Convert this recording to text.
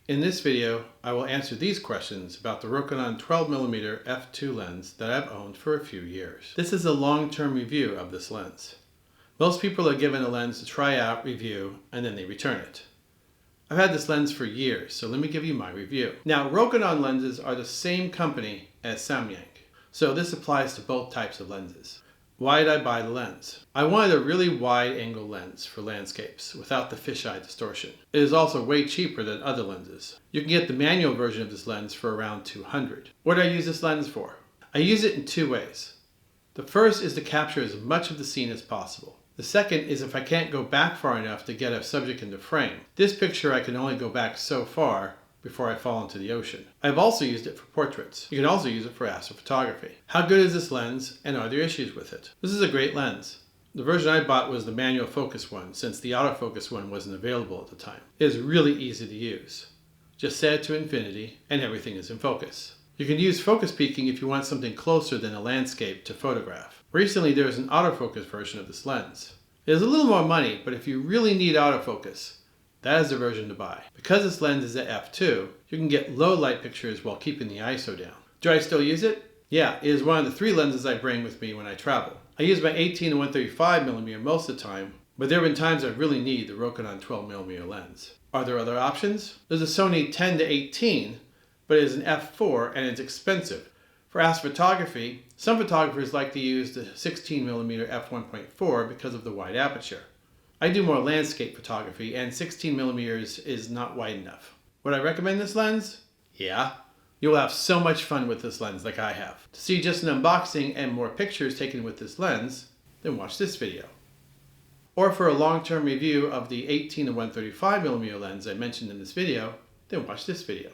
In this video, I will answer these questions about the Rokinon 12mm f2 lens that I've owned for a few years. This is a long-term review of this lens. Most people are given a lens to try out, review, and then they return it. I've had this lens for years, so let me give you my review. Now, Rokinon lenses are the same company as Samyang, so this applies to both types of lenses. Why did I buy the lens? I wanted a really wide-angle lens for landscapes without the fisheye distortion. It is also way cheaper than other lenses. You can get the manual version of this lens for around $200. What do I use this lens for? I use it in two ways. The first is to capture as much of the scene as possible. The second is if I can't go back far enough to get a subject into frame. This picture I can only go back so far before I fall into the ocean. I've also used it for portraits. You can also use it for astrophotography. How good is this lens, and are there issues with it? This is a great lens. The version I bought was the manual focus one, since the autofocus one wasn't available at the time. It is really easy to use. Just set it to infinity, and everything is in focus. You can use focus peaking if you want something closer than a landscape to photograph. Recently there was an autofocus version of this lens. It is a little more money, but if you really need autofocus, that is the version to buy. Because this lens is at f2, you can get low light pictures while keeping the ISO down. Do I still use it? Yeah, it is one of the three lenses I bring with me when I travel. I use my 18 and 135mm most of the time, but there have been times I really need the Rokinon 12mm lens. Are there other options? There's a Sony 10 to 18, but it is an f4 and it's expensive. For astrophotography, some photographers like to use the 16mm f1.4 because of the wide aperture. I do more landscape photography, and 16mm is not wide enough. Would I recommend this lens? Yeah. You will have so much fun with this lens like I have. To see just an unboxing and more pictures taken with this lens, then watch this video. Or for a long-term review of the 18 and 135mm lens I mentioned in this video, then watch this video.